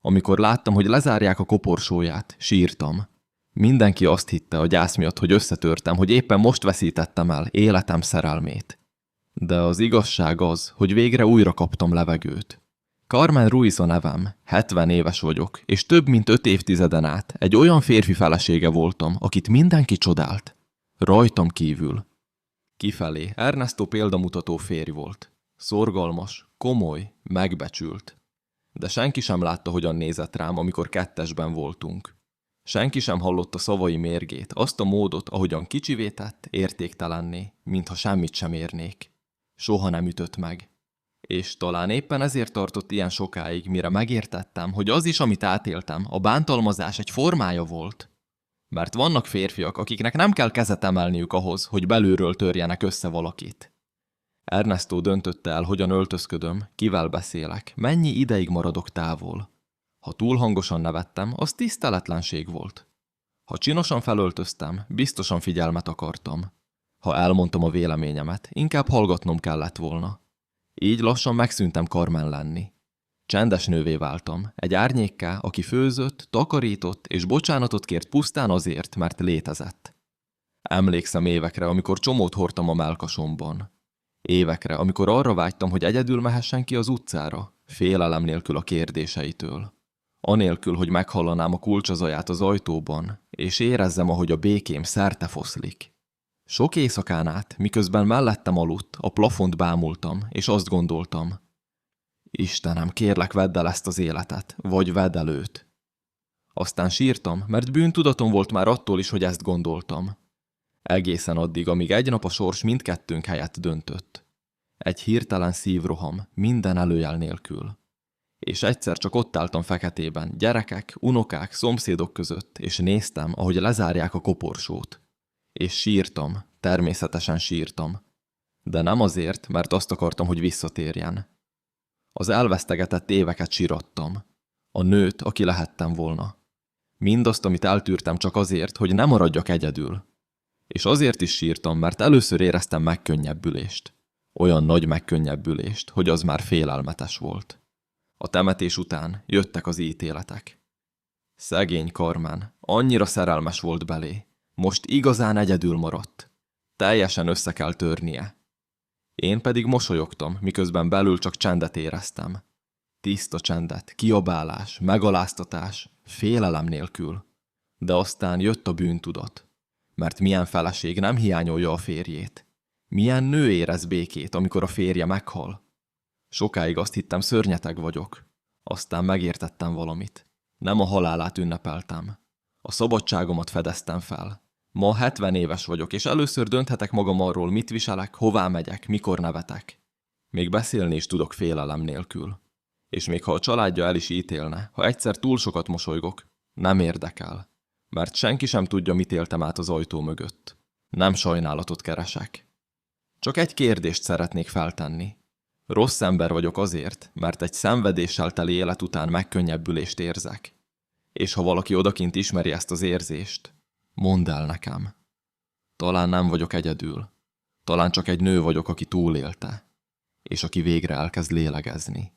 Amikor láttam, hogy lezárják a koporsóját, sírtam. Mindenki azt hitte a gyász miatt, hogy összetörtem, hogy éppen most veszítettem el életem szerelmét. De az igazság az, hogy végre újra kaptam levegőt. Carmen Ruiz a nevem, 70 éves vagyok, és több mint 5 évtizeden át egy olyan férfi felesége voltam, akit mindenki csodált. Rajtam kívül. Kifelé Ernesto példamutató férj volt. Szorgalmas, komoly, megbecsült. De senki sem látta, hogyan nézett rám, amikor kettesben voltunk. Senki sem hallotta szavai mérgét, azt a módot, ahogyan kicsivé tett, értéktelenné, mintha semmit sem érnék. Soha nem ütött meg. És talán éppen ezért tartott ilyen sokáig, mire megértettem, hogy az is, amit átéltem, a bántalmazás egy formája volt. Mert vannak férfiak, akiknek nem kell kezet emelniük ahhoz, hogy belülről törjenek össze valakit. Ernesto döntötte el, hogyan öltözködöm, kivel beszélek, mennyi ideig maradok távol. Ha túl hangosan nevettem, az tiszteletlenség volt. Ha csinosan felöltöztem, biztosan figyelmet akartam. Ha elmondtam a véleményemet, inkább hallgatnom kellett volna. Így lassan megszűntem Carmen lenni. Csendes nővé váltam, egy árnyékká, aki főzött, takarított és bocsánatot kért pusztán azért, mert létezett. Emlékszem évekre, amikor csomót hordtam a mellkasomban. Évekre, amikor arra vágytam, hogy egyedül mehessen ki az utcára, félelem nélkül a kérdéseitől. Anélkül, hogy meghallanám a kulcsazaját az ajtóban, és érezzem, ahogy a békém szerte foszlik. Sok éjszakán át, miközben mellettem aludt, a plafont bámultam, és azt gondoltam. Istenem, kérlek, vedd el ezt az életet, vagy vedd el őt. Aztán sírtam, mert bűntudatom volt már attól is, hogy ezt gondoltam. Egészen addig, amíg egy nap a sors mindkettőnk helyett döntött. Egy hirtelen szívroham, minden előjel nélkül. És egyszer csak ott álltam feketében, gyerekek, unokák, szomszédok között, és néztem, ahogy lezárják a koporsót. És sírtam, természetesen sírtam. De nem azért, mert azt akartam, hogy visszatérjen. Az elvesztegetett éveket sírattam. A nőt, aki lehettem volna. Mindazt, amit eltűrtem csak azért, hogy ne maradjak egyedül. És azért is sírtam, mert először éreztem megkönnyebbülést. Olyan nagy megkönnyebbülést, hogy az már félelmetes volt. A temetés után jöttek az ítéletek. Szegény Carmen, annyira szerelmes volt belé. Most igazán egyedül maradt. Teljesen össze kell törnie. Én pedig mosolyogtam, miközben belül csak csendet éreztem. Tiszta csendet, kiabálás, megaláztatás, félelem nélkül. De aztán jött a bűntudat. Mert milyen feleség nem hiányolja a férjét? Milyen nő érez békét, amikor a férje meghal? Sokáig azt hittem, szörnyeteg vagyok. Aztán megértettem valamit. Nem a halálát ünnepeltem. A szabadságomat fedeztem fel. Ma 70 éves vagyok, és először dönthetek magam arról, mit viselek, hová megyek, mikor nevetek. Még beszélni is tudok félelem nélkül. És még ha a családja el is ítélne, ha egyszer túl sokat mosolygok, nem érdekel. Mert senki sem tudja, mit éltem át az ajtó mögött. Nem sajnálatot keresek. Csak egy kérdést szeretnék feltenni. Rossz ember vagyok azért, mert egy szenvedéssel teli élet után megkönnyebbülést érzek. És ha valaki odakint ismeri ezt az érzést, mondd el nekem. Talán nem vagyok egyedül. Talán csak egy nő vagyok, aki túlélte, és aki végre elkezd lélegezni.